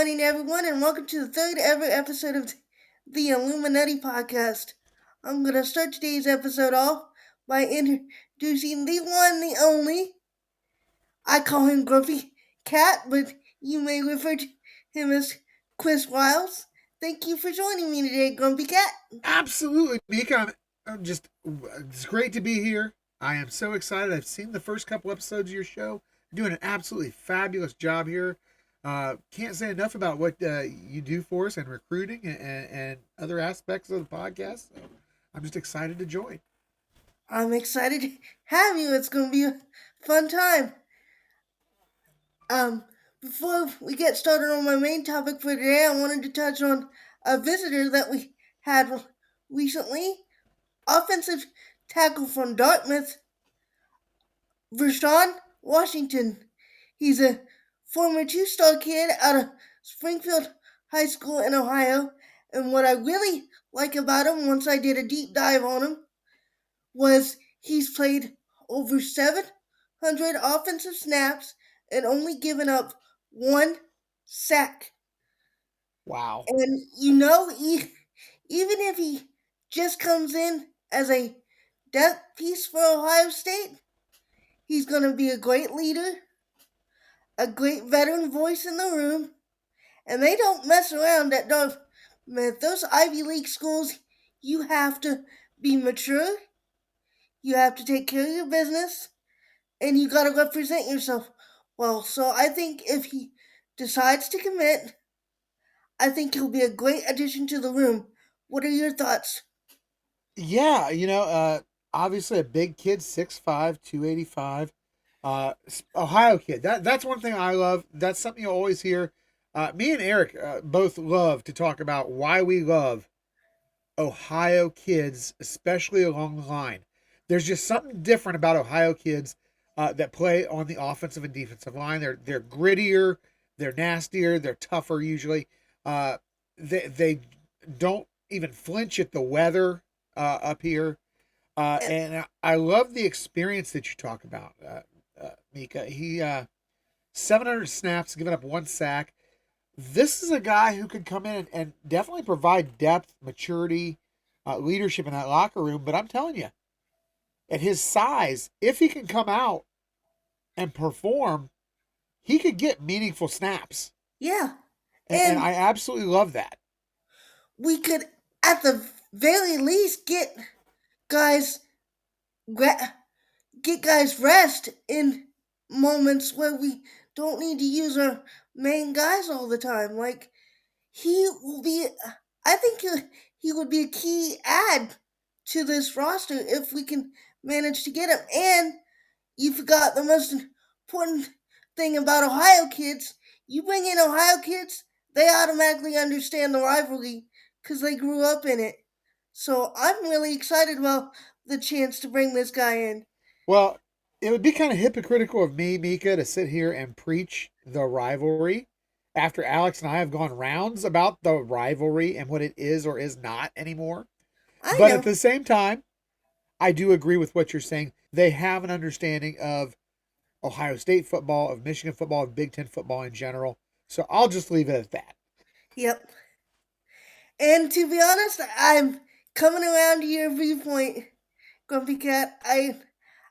morning, everyone, and welcome to the third ever episode of the Illuminutty podcast. I'm going to start today's episode off by introducing the one, the only. I call him Grumpy Cat, but you may refer to him as Chris Wiles. Thank you for joining me today, Grumpy Cat. Absolutely, Mika. It's great to be here. I am so excited. I've seen the first couple episodes of your show. You're doing an absolutely fabulous job here. Can't say enough about what you do for us and recruiting and other aspects of the podcast. So I'm just excited to join. I'm excited to have you. It's going to be a fun time. Um, Before we get started on my main topic for today, I wanted to touch on a visitor that we had recently. Offensive tackle from Dartmouth, Vershawn Washington. He's a former two-star kid out of Springfield High School in Ohio, and what I really like about him, once I did a deep dive on him, was he's played over 700 offensive snaps and only given up one sack. Wow. And even if he just comes in as a depth piece for Ohio State, he's going to be a great leader, a great veteran voice in the room, and they don't mess around at Dartmouth. Those Ivy League schools, you have to be mature, you have to take care of your business, and you got to represent yourself well. So I think if he decides to commit, I think he'll be a great addition to the room. What are your thoughts? Yeah, obviously a big kid, 6'5", 285. Ohio kid. That's one thing I love. That's something you always hear. Me and Eric both love to talk about why we love Ohio kids, especially along the line. There's just something different about Ohio kids that play on the offensive and defensive line. They're grittier, they're nastier, they're tougher usually. They don't even flinch at the weather up here. And I love the experience that you talk about, Mika. He 700 snaps, giving up one sack. This is a guy who could come in and definitely provide depth, maturity, leadership in that locker room. But I'm telling you, at his size, if he can come out and perform, he could get meaningful snaps. Yeah, And and I absolutely love that. we could, at the very least, guys get guys rest in moments where we don't need to use our main guys all the time. Like he will be, I think he would be a key add to this roster if we can manage to get him. And you forgot the most important thing about Ohio kids. You bring in Ohio kids, they automatically understand the rivalry because they grew up in it. So I'm really excited about the chance to bring this guy in. Well, it would be kind of hypocritical of me, Mika, to sit here and preach the rivalry after Alex and I have gone rounds about the rivalry and what it is or is not anymore. I But at know. the same time, I do agree with what you're saying. They have an understanding of Ohio State football, of Michigan football, of Big Ten football in general. So I'll just leave it at that. Yep. And to be honest, I'm coming around to your viewpoint, Grumpy Cat.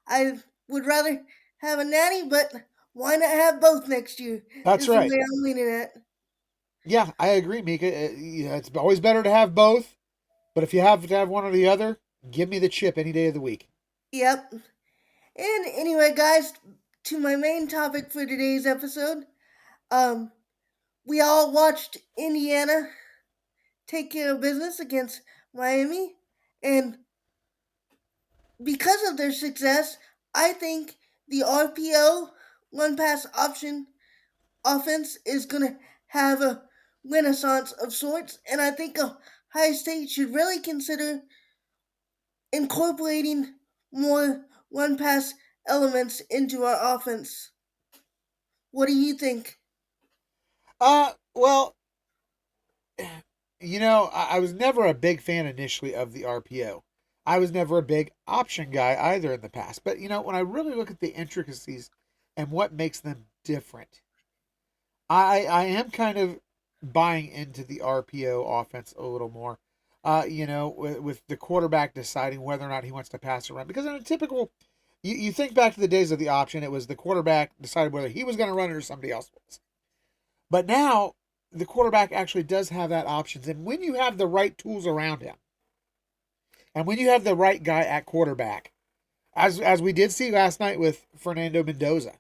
I would rather have a nanny, but why not have both next year? That's Is the right. way I'm leaning at. Yeah, I agree, Mika. Yeah, it's always better to have both, but if you have to have one or the other, give me the chip any day of the week. Yep. And anyway, guys, to my main topic for today's episode. Um, we all watched Indiana take care of business against Miami, and because of their success, I think the RPO run pass option offense is going to have a renaissance of sorts, and I think Ohio State should really consider incorporating more run pass elements into our offense. What do you think? Well, I was never a big fan initially of the RPO. I was never a big option guy either in the past. But, when I really look at the intricacies and what makes them different, I am kind of buying into the RPO offense a little more. With the quarterback deciding whether or not he wants to pass or run. Because in a typical, you think back to the days of the option, it was the quarterback decided whether he was going to run it or somebody else was. But now the quarterback actually does have that options. And when you have the right tools around him, and when you have the right guy at quarterback, as we did see last night with Fernando Mendoza,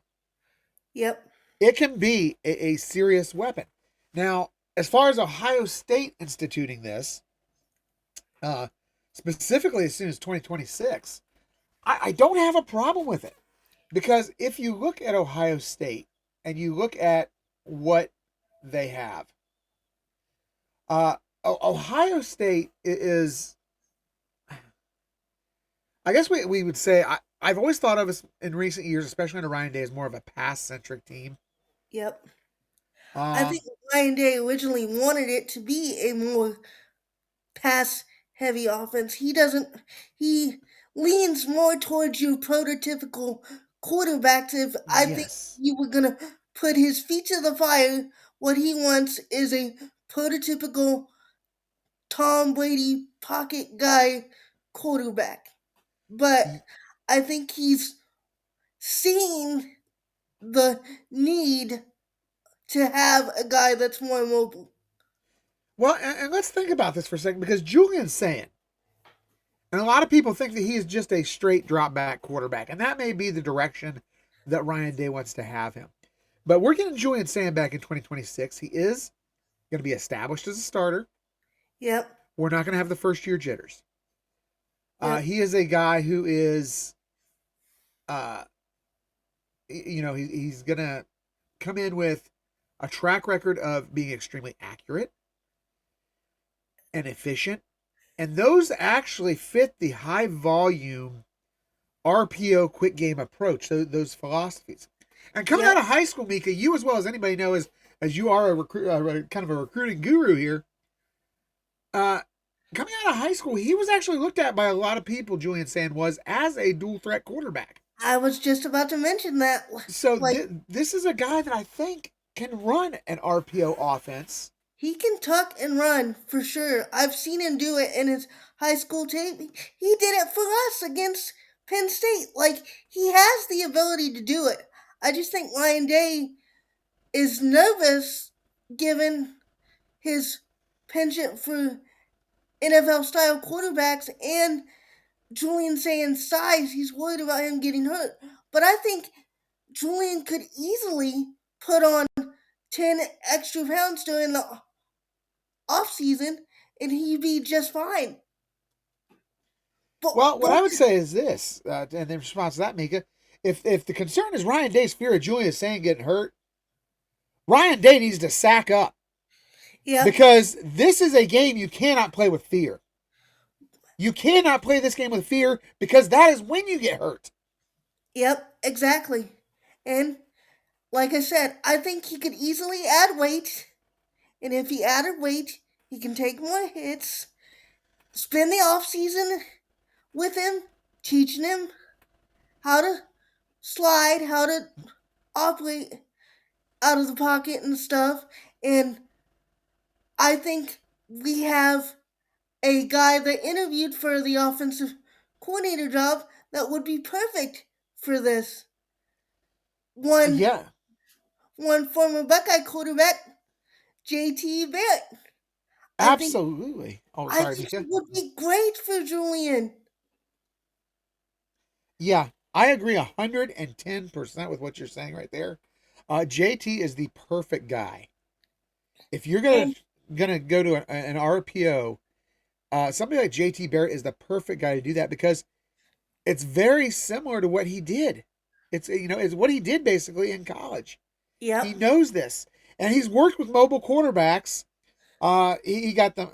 Yep. it can be a serious weapon. Now, as far as Ohio State instituting this, uh, specifically as soon as 2026, I don't have a problem with it. Because if you look at Ohio State and you look at what they have, uh, Ohio State is, I guess we would say, I've always thought of us in recent years, especially under Ryan Day, as more of a pass centric team. Yep. I Um, think Ryan Day originally wanted it to be a more pass heavy offense. He leans more towards your prototypical quarterbacks. If I think yes. you were gonna put his feet to the fire, what he wants is a prototypical Tom Brady pocket guy quarterback. But I think he's seen the need to have a guy that's more mobile. Well, and let's think about this for a second because Julian's saying, and a lot of people think that he is just a straight drop back quarterback, and that may be the direction that Ryan Day wants to have him. But we're getting Julian Sand back in 2026. He is going to be established as a starter. Yep, We're not going to have the first year jitters. yep, He is a guy who is, uh, he's going to come in with a track record of being extremely accurate and efficient. And those actually fit the high volume RPO quick game approach, those philosophies. And coming out yep. of high school, Mika, you as well as anybody know, as you are kind of a recruiting guru here. Uh, Coming out of high school, he was actually looked at by a lot of people. Julian Sand was as a dual threat quarterback. I was just about to mention that. So Like, this is a guy that I think can run an RPO offense. he can tuck and run for sure. I've seen him do it in his high school tape. He did it for us against Penn State. Like, he has the ability to do it. I just think Ryan Day is nervous given his penchant for NFL style quarterbacks and Julian Sand's size. He's worried about him getting hurt. But I think Julian could easily put on 10 extra pounds during the off season and he'd be just fine. But Well, what don't I would say is this, and in response to that, Mika, if the concern is Ryan Day's fear of Julian Sand getting hurt, Ryan Day needs to sack up yep, because this is a game you cannot play with fear. You cannot play this game with fear because that is when you get hurt. yep, exactly. And like I said, I think he could easily add weight. And if he added weight, he can take more hits, spend the off season with him, teaching him how to slide, how to operate out of the pocket and stuff. And I think we have a guy that interviewed for the offensive coordinator job that would be perfect for this. One Yeah, one former Buckeye quarterback, JT Barrett. I think absolutely. Oh, I sorry, think he Mika. would be great for Julian. Yeah, I agree 110% with what you're saying right there. JT is the perfect guy. If you're And gonna go to an RPO, somebody like JT Barrett is the perfect guy to do that because it's very similar to what he did. It's what he did basically in college. yep, He knows this, and he's worked with mobile quarterbacks. He got them.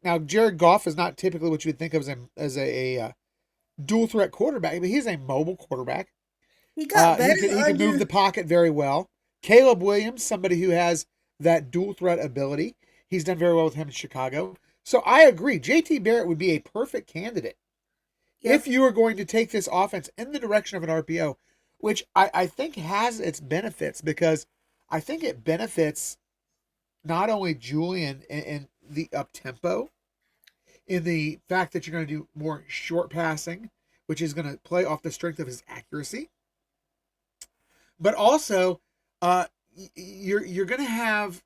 Now Jared Goff is not typically what you would think of as a dual threat quarterback, but he's a mobile quarterback. he got He better could move under. the pocket very well. Caleb Williams, somebody who has that dual threat ability, he's done very well with him in Chicago. So I agree. JT Barrett would be a perfect candidate if Yep, you are going to take this offense in the direction of an RPO, which I think has its benefits because I think it benefits not only Julian and the up tempo, in the fact that you're going to do more short passing, which is going to play off the strength of his accuracy, but also you're going to have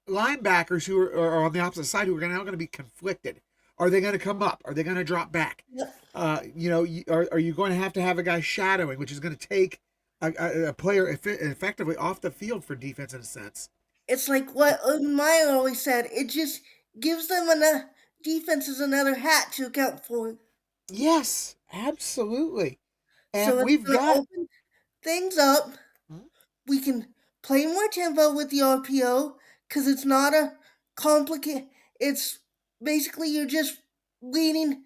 linebackers who are on the opposite side who are now going to be conflicted. Are they going to come up? Are they going to drop back? Are you going to have a guy shadowing, which is going to take a player effectively off the field for defense in a sense? It's like what Urban Meyer always said. It just gives them another defenses another hat to account for. Yes, absolutely. And So it's we've going to got. open things up. We can play more tempo with the RPO because it's not a complicated. It's basically you're just leading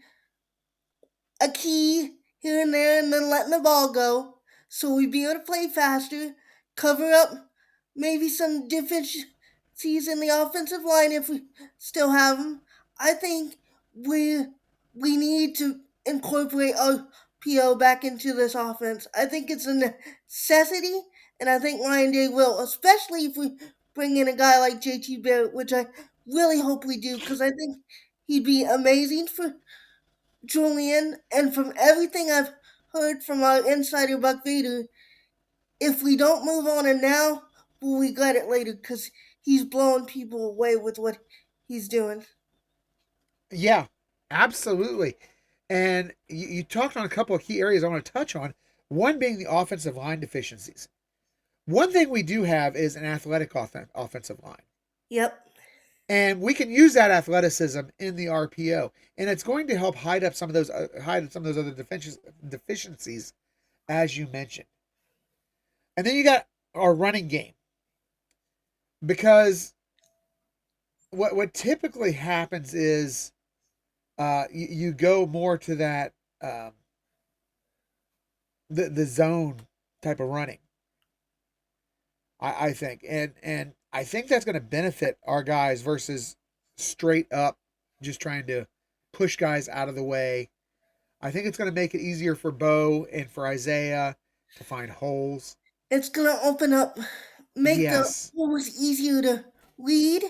a key here and there and then letting the ball go. So we'd be able to play faster, cover up maybe some deficiencies in the offensive line if we still have them. I think we we need to incorporate our PO back into this offense. I think it's a necessity, and I think Ryan Day will, especially if we bring in a guy like JT Barrett, which I really hope we do, because I think he'd be amazing for Julian, and from everything I've heard from our insider Buck Vader, if we don't move on it now, we'll regret it later because he's blowing people away with what he's doing. Yeah, absolutely. And you talked on a couple of key areas I want to touch on. One being the offensive line deficiencies. One thing we do have is an athletic offensive line. Yep. And we can use that athleticism in the RPO, and it's going to help hide some of those other deficiencies, as you mentioned. And then you got our running game, because what typically happens is you go more to that the zone type of running. I think, and I think that's going to benefit our guys versus straight up just trying to push guys out of the way. I think it's going to make it easier for Bo and for Isaiah to find holes. It's going to open up, make the Yes. holes easier to read.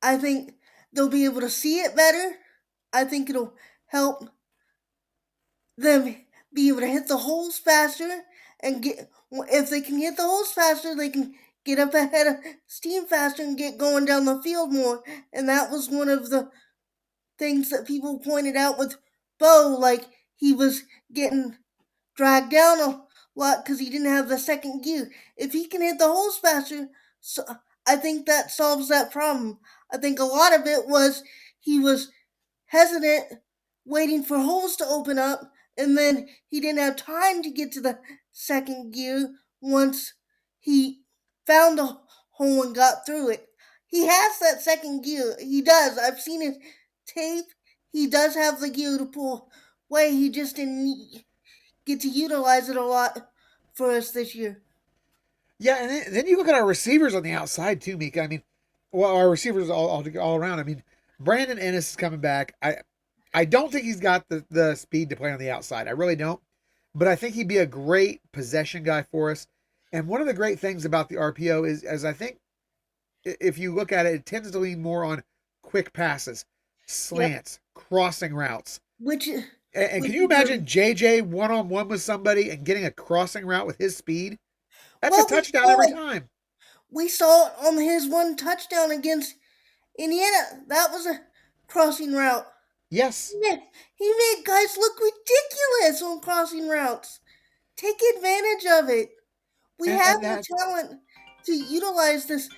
I think they'll be able to see it better. I think it'll help them be able to hit the holes faster and get if they can hit the holes faster they can get up ahead of steam faster and get going down the field more, and that was one of the things that people pointed out with Bo, like he was getting dragged down a lot because he didn't have the second gear. If he can hit the holes faster, so I think that solves that problem. I think a lot of it was he was hesitant, waiting for holes to open up, and then he didn't have time to get to the second gear once he found the hole and got through it. He has that second gear. He does. I've seen his tape. He does have the gear to pull away. He just didn't get to utilize it a lot for us this year. Yeah, and then you look at our receivers on the outside too, Mika. I mean, well, our receivers all around. I mean, Brandon Ennis is coming back. I don't think he's got the speed to play on the outside. I really don't. But I think he'd be a great possession guy for us. And one of the great things about the RPO is, as I think, if you look at it, it tends to lean more on quick passes, Yep. slants, crossing routes. Which And which can you imagine JJ one on one with somebody and getting a crossing route with his speed? That's a well touchdown every time. we saw it on his one touchdown against Indiana. That was a crossing route. Yes. He made guys look ridiculous on crossing routes. Take advantage of it. We have And the that, talent to utilize this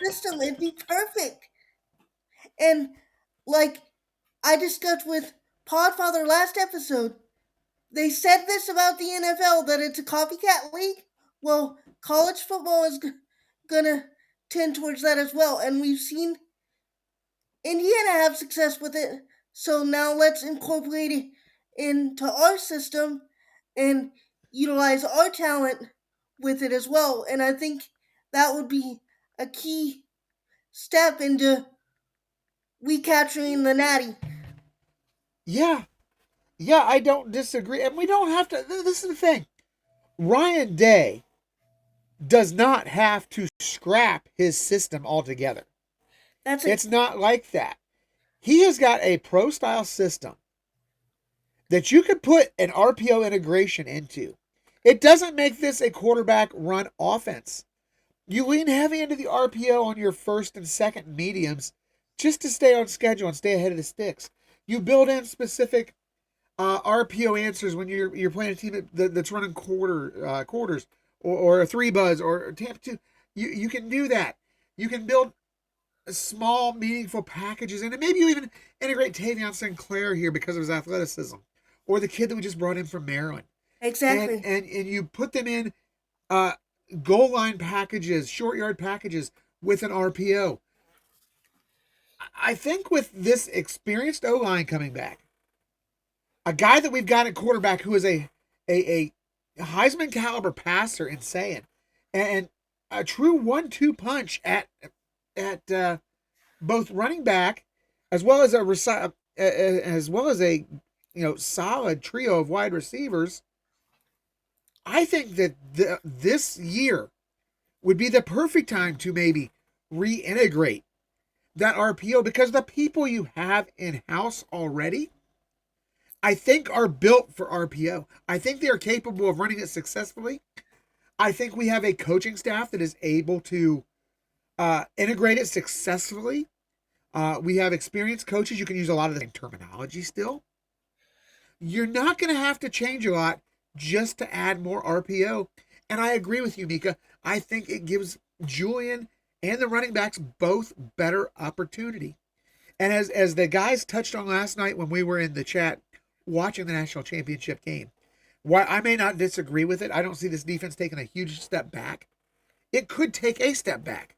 system. It'd be perfect. And like I discussed with Podfather last episode, they said this about the NFL that it's a copycat league. Well, college football is gonna tend towards that as well, and we've seen Indiana have success with it. So now let's incorporate it into our system and utilize our talent with it as well. And I think that would be a key step into recapturing the natty. yeah, yeah, I don't disagree. And we don't have to. This is the thing. Ryan Day does not have to scrap his system altogether. That's a It's not like that. He has got a pro style system that you could put an RPO integration into. It doesn't make this a quarterback run offense. You lean heavy into the RPO on your first and second mediums just to stay on schedule and stay ahead of the sticks. You build in specific RPO answers when you're playing a team that's running quarters or a three buzz or Tampa two. You can do that. You can build small, meaningful packages, and maybe you even integrate Tavion Sinclair here because of his athleticism, or the kid that we just brought in from Maryland, exactly. and you put them in uh, goal line packages, short yard packages with an RPO. I think with this experienced O line coming back, a guy that we've got at quarterback who is a Heisman caliber passer in saying, and a true 1-2 punch at both running back as well as a solid trio of wide receivers. I think that this year would be the perfect time to maybe reintegrate that RPO because the people you have in house already, I think, are built for RPO. I think they are capable of running it successfully. I think we have a coaching staff that is able to integrate it successfully. We have experienced coaches. You can use a lot of the same terminology still. You're not going to have to change a lot just to add more RPO. And I agree with you, Mika. I think it gives Julian and the running backs both better opportunity. And as the guys touched on last night when we were in the chat watching the national championship game, while I may not disagree with it, I don't see this defense taking a huge step back. It could take a step back.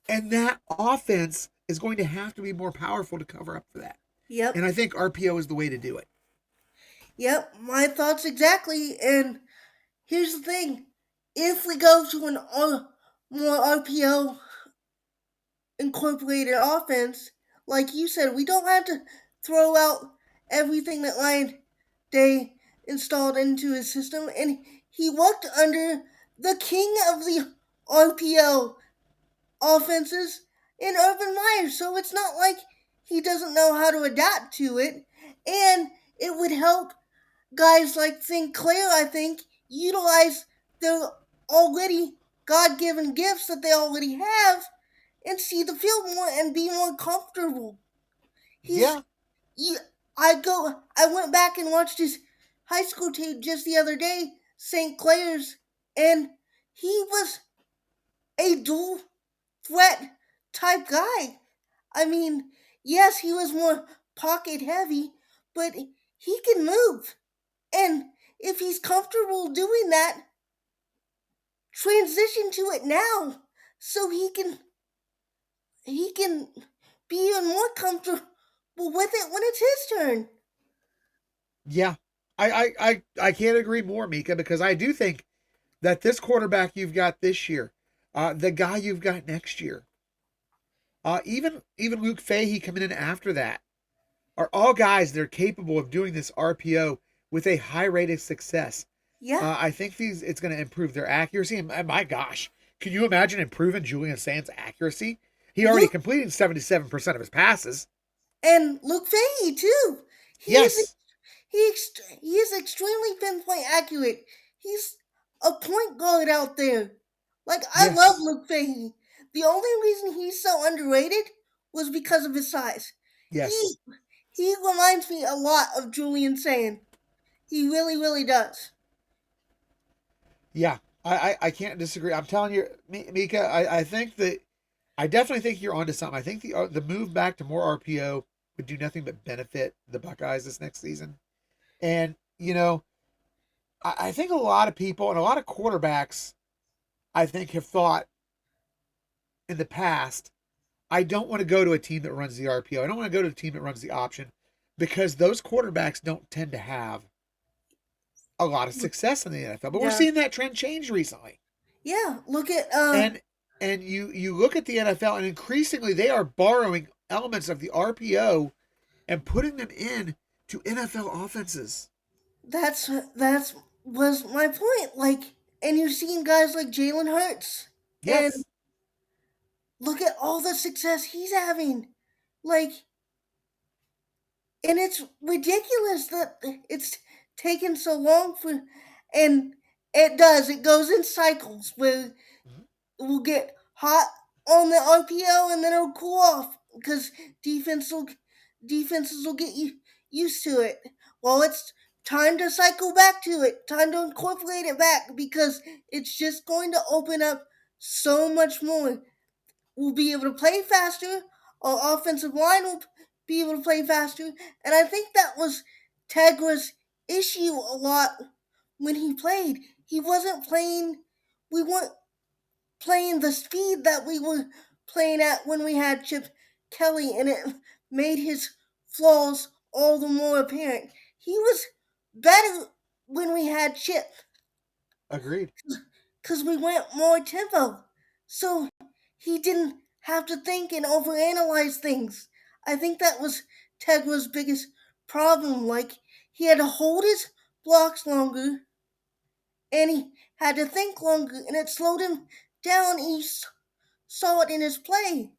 And that offense is going to have to be more powerful to cover up for that. And Yep. I think RPO is the way to do it. Yep. My thoughts exactly. And here's the thing: if we go to an more RPO incorporated offense, like you said, we don't have to throw out everything that Ryan Day installed into his system, and he worked under the king of the RPO offenses in Urban Meyer, so it's not like he doesn't know how to adapt to it, and it would help guys like Sinclair, I think, utilize their already God given gifts that they already have and see the field more and be more comfortable. He's Yeah, you, I went back and watched his high school tape just the other day, St. Clair's, and he was a dual threat type guy. I mean, yes, he was more pocket heavy, but he can move. And if he's comfortable doing that, transition to it now so he can be even more comfortable with it when it's his turn. yeah. I can't agree more, Mika, because I do think that this quarterback you've got this year, the guy you've got next year, even Luke Fahey coming in after that, are all guys that are capable of doing this RPO with a high rate of success. Yeah. I think it's going to improve their accuracy. And my gosh, can you imagine improving Julian Sands' accuracy? He already Luke completed 77% of his passes. and Luke Fahey too. He is Yes, he is extremely pinpoint accurate. He's a point guard out there. Like I love yes, Luke Fahey. The only reason he's so underrated was because of his size. yes. He he reminds me a lot of Julian Sand. He really, really does. Yeah, I can't disagree. I'm telling you, Mika, I think that I definitely think you're onto something. I think the move back to more RPO would do nothing but benefit the Buckeyes this next season. And I think a lot of people and a lot of quarterbacks, I think, have thought in the past, I don't want to go to a team that runs the RPO. I don't want to go to a team that runs the option because those quarterbacks don't tend to have a lot of success in the NFL. But we're Yeah. seeing that trend change recently. Yeah. Look at And you look at the NFL and increasingly they are borrowing elements of the RPO and putting them in to NFL offenses. that's was my point. Like, and you're seeing guys like Jalen Hurts and Yes. look at all the success he's having. Like, and it's ridiculous that it's taken so long for, and it does. It goes in cycles where Mhm. we'll get hot on the RPO and then it'll cool off because defense will defenses will get used to it. Well, it's time to cycle back to it. Time to incorporate it back because it's just going to open up so much more. We'll be able to play faster. Our offensive line will be able to play faster, and I think that was Tegra's issue a lot when he played. He wasn't playing. We weren't playing the speed that we were playing at when we had Chip Kelly, and it made his flaws all the more apparent. He was better when we had Chip Agreed. because we went more tempo. So he didn't have to think and overanalyze things. I think that was Tegra's biggest problem. Like, he had to hold his blocks longer and he had to think longer, and it slowed him down. He saw it in his play.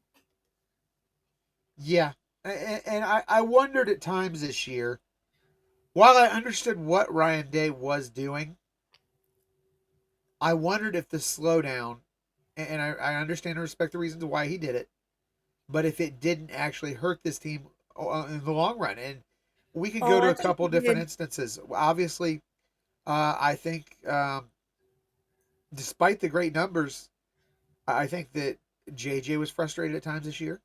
Yeah. And I wondered at times this year, while I understood what Ryan Day was doing, I wondered if the slowdown, and I understand and respect the reasons why he did it, but if it didn't actually hurt this team in the long run. And we could go Oh, to I a think couple he different did. instances. Obviously, I think despite the great numbers, I think that JJ was frustrated at times this year.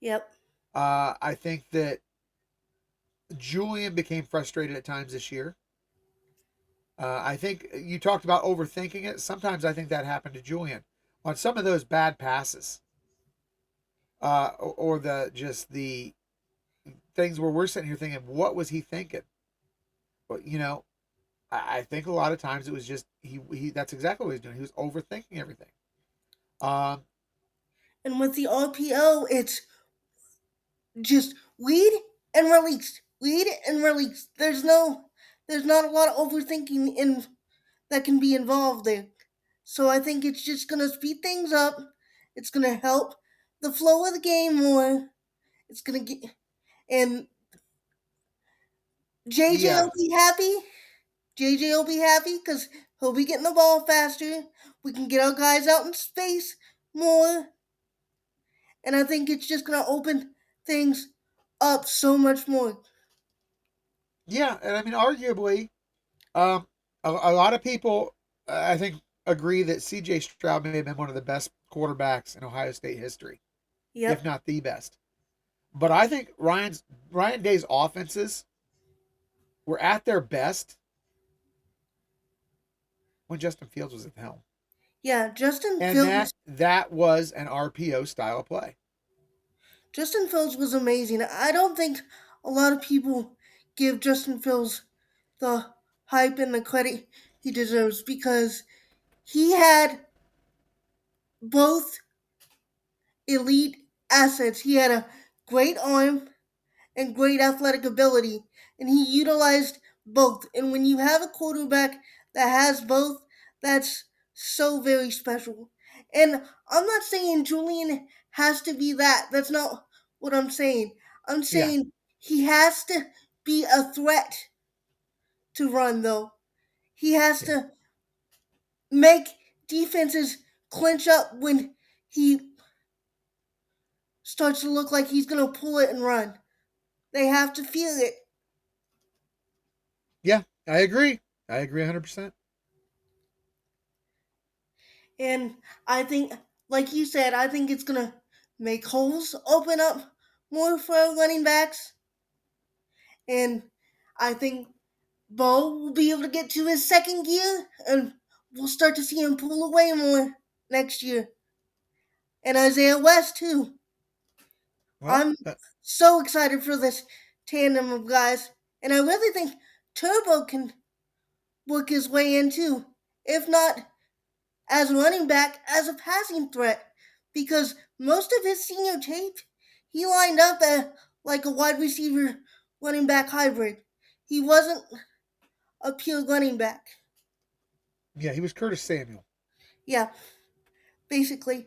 Yep. I think that Julian became frustrated at times this year. I think you talked about overthinking it. Sometimes I think that happened to Julian on some of those bad passes, or the just the things where we're sitting here thinking, what was he thinking? But I think a lot of times it was just he. That's exactly what he was doing. He was overthinking everything. Um, And with the RPO, it's just read and release. Read and release. There's not a lot of overthinking in that can be involved there. So I think it's just gonna speed things up. It's gonna help the flow of the game more. It's gonna get and JJ yeah, will be happy. JJ will be happy because he'll be getting the ball faster. We can get our guys out in space more, and I think it's just gonna open things up so much more. yeah, and I mean, arguably, um, a lot of people, I think, agree that C.J. Stroud may have been one of the best quarterbacks in Ohio State history, if Yep. not the best. But I think Ryan Day's offenses were at their best when Justin Fields was at the helm, Yeah, and that was an RPO style play. Justin Fields was amazing. I don't think a lot of people give Justin Fields the hype and the credit he deserves because he had both elite assets. He had a great arm and great athletic ability, and he utilized both. And when you have a quarterback that has both, that's so very special. And I'm not saying Julian has to be that. That's not what I'm saying. I'm Yeah, saying he has to be a threat to run, though. He has yeah, to make defenses clinch up when he starts to look like he's going to pull it and run. They have to feel it. yeah. I agree. I agree 100%. And I think, like you said, I think it's going to make holes open up more for running backs. And I think Bo will be able to get to his second gear, and we'll start to see him pull away more next year. And Isaiah West, too. Well, I'm so excited for this tandem of guys. And I really think Turbo can work his way in, too. If not as a running back, as a passing threat, because most of his senior tape, he lined up like a wide receiver running back hybrid. He wasn't a pure running back. yeah, he was Curtis Samuel. Yeah, basically.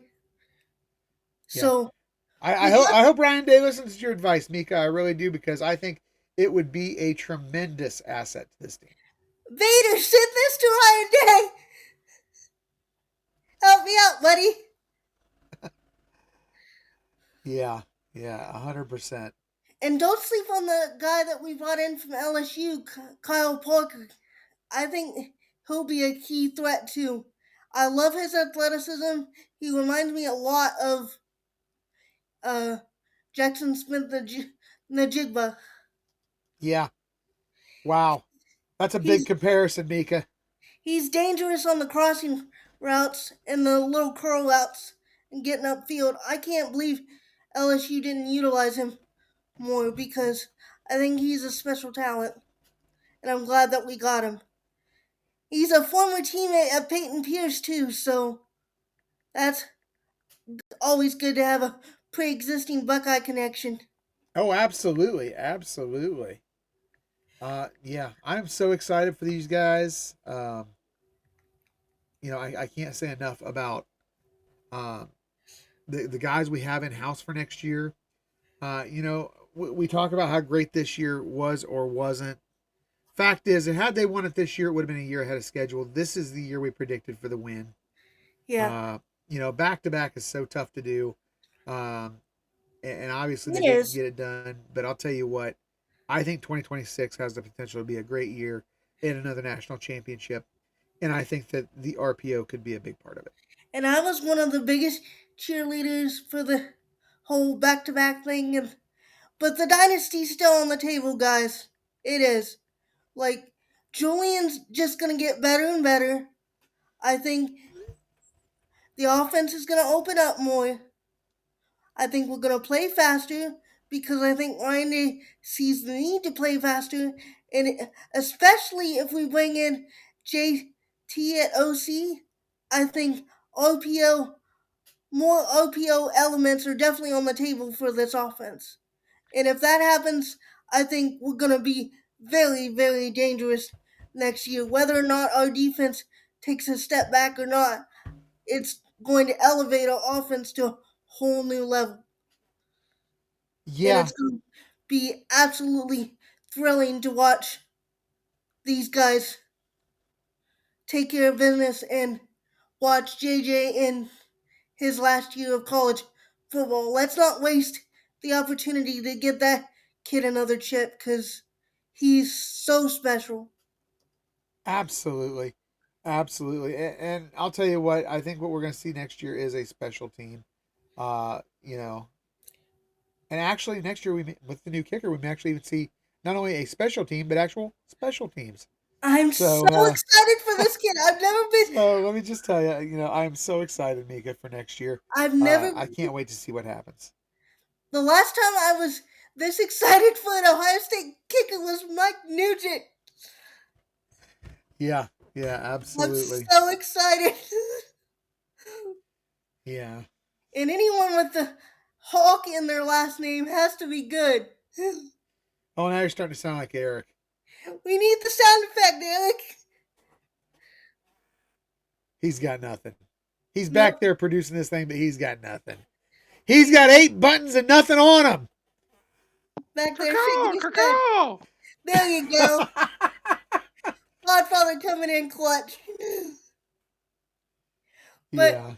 Yeah. So I we hope got I hope Ryan Day listens to your advice, Mika. I really do because I think it would be a tremendous asset to this team. Vader. Send this to Ryan Day. Help me out, buddy. Yeah, yeah, 100%. And don't sleep on the guy that we brought in from LSU, Kyle Parker. I think he'll be a key threat too. I love his athleticism. He reminds me a lot of uh, Jackson Smith Najigba. Yeah. Wow. That's a big He's comparison, Mika. he's dangerous on the crossing routes and the little curl outs and getting upfield. I can't believe LSU didn't utilize him more because I think he's a special talent, and I'm glad that we got him. He's a former teammate of Peyton Pierce too, so that's always good to have a pre-existing Buckeye connection. Oh, absolutely, absolutely. Yeah, I'm so excited for these guys. I can't say enough about um, the guys we have in house for next year. We talk about how great this year was or wasn't. Fact is, had they won it this year, it would have been a year ahead of schedule. This is the year we predicted for the win. Yeah, Uh, back to back is so tough to do. Um, and obviously they it didn't is. get it done. But I'll tell you what, I think 2026 has the potential to be a great year in another national championship. And I think that the RPO could be a big part of it. And I was one of the biggest cheerleaders for the whole back-to-back thing, and but the dynasty's still on the table, guys. It is. Like Julian's just gonna get better and better. I think the offense is gonna open up more. I think we're gonna play faster because I think Ryan sees the need to play faster, and especially if we bring in JT at OC, I think RPO more RPO elements are definitely on the table for this offense. And if that happens, I think we're gonna be very, very dangerous next year. Whether or not our defense takes a step back or not, it's going to elevate our offense to a whole new level. And Yeah, it's going to be absolutely thrilling to watch these guys take care of business and watch JJ in his last year of college football. Let's not waste the opportunity to get that kid another chip because he's so special. absolutely. Absolutely. And I'll tell you what, I think what we're going to see next year is a special team. Uh, you know, and actually next year with the new kicker, we may actually even see not only a special team, but actual special teams. I'm so So, excited for this kid. so let me just tell you, I'm so excited, Mika, for next year. I've never, I can't wait to see what happens. the last time I was this excited for an Ohio State kicker was Mike Nugent. Yeah, yeah, I'm absolutely. so excited. Yeah. And anyone with the Hawk in their last name has to be good. Oh, now you're starting to sound like Eric. We need the sound effect, Eric. He's got nothing. He's back No, there producing this thing, but he's got nothing. He's got 8 buttons and nothing on him. back there shaking Caw, his head. caw. There you go. Godfather coming in clutch. But Yeah.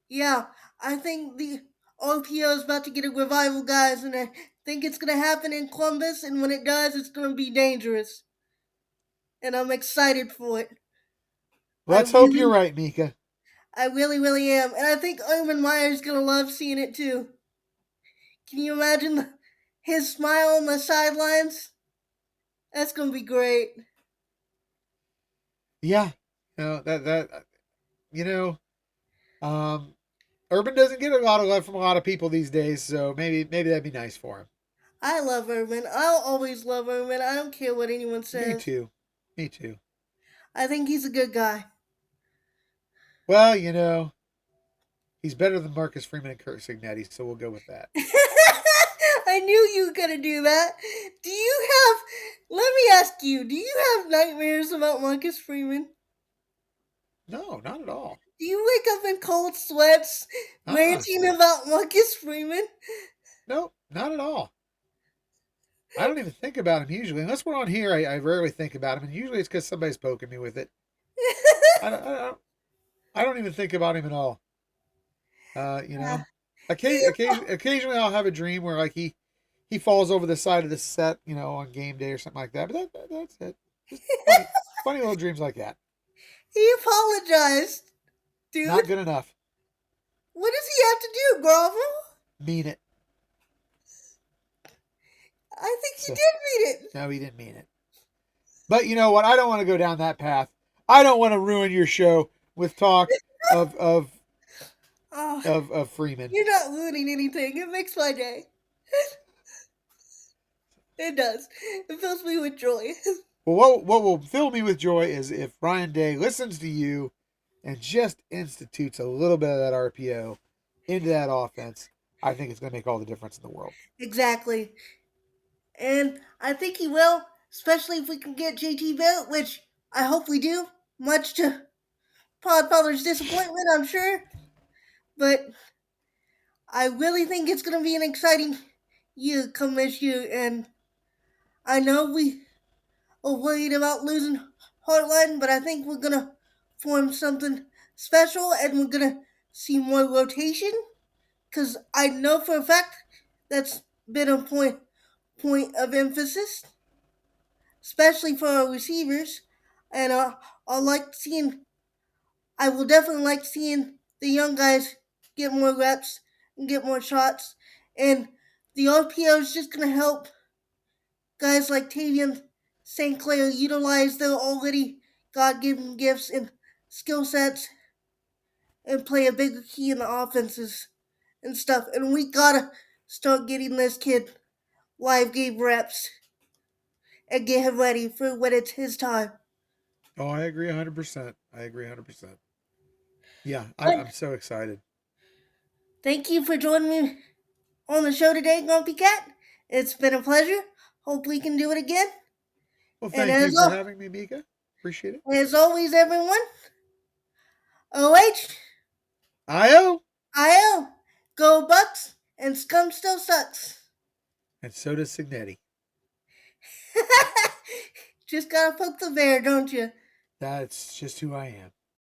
yeah, I think the RPO is about to get a revival, guys, and I think it's going to happen in Columbus, and when it does, it's going to be dangerous. And I'm excited for it. I Let's hope you're really, right, Mika. I really, really am. And I think Urban Meyer's going to love seeing it too. Can you imagine his smile on the sidelines? That's going to be great. Yeah. That you know, um Urban doesn't get a lot of love from a lot of people these days, so maybe that'd be nice for him. I love Urban. I'll always love Urban. I don't care what anyone Me says. too. Me too. I think he's a good guy. Well, he's better than Marcus Freeman and Kurt Signetti, so we'll go with that. I knew you were gonna do that. Do you have? Let me ask you. Do you have nightmares about Marcus Freeman? No, not at all. Do you wake up in cold sweats Uh-uh. ranting about Marcus Freeman? Nope, not at all. I don't even think about him usually. Unless we're on here, I rarely think about him. And usually it's because somebody's poking me with it. I don't even think about him at all. You Uh, know, he, occasionally I'll have a dream where like he falls over the side of the set, you know, on game day or something like that. But that's it. Just funny little dreams like that. he apologized, Not dude. good enough. What does he have to do, grovel? Mean it. I think he So did read it. no, he didn't mean it. But you know what? I don't want to go down that path. I don't want to ruin your show with talk of of Oh, of Freeman. you're not ruining anything. It makes my day. It does. It fills me with joy. Well, what will fill me with joy is if Ryan Day listens to you and just institutes a little bit of that RPO into that offense. I think it's going to make all the difference in the world. Exactly. And I think he will, especially if we can get JT Barrett, which I hope we do, much to Podfather's disappointment, I'm sure. But I really think it's going to be an exciting year come this year. And I know we are worried about losing Heartline, but I think we're going to form something special and we're going to see more rotation. Because I know for a fact that's been a point of emphasis, especially for our receivers. And I like seeing, I will definitely like seeing the young guys get more reps and get more shots. And the RPO is just going to help guys like Tavian St. Clair utilize their already God given gifts and skill sets and play a bigger key in the offenses and stuff. And we gotta start getting this kid live game reps and get him ready for when it's his time. Oh, I agree 100%. I agree 100%. Yeah, But I'm so excited. thank you for joining me on the show today, Grumpy Cat. It's been a pleasure. Hope we can do it again. Well, And thank you for having me, Mika. Appreciate it. as always, everyone, OH, IO. IO, go Bucks, and Scum still sucks. And so does Signetti. Just gotta poke the bear, don't you? That's just who I am.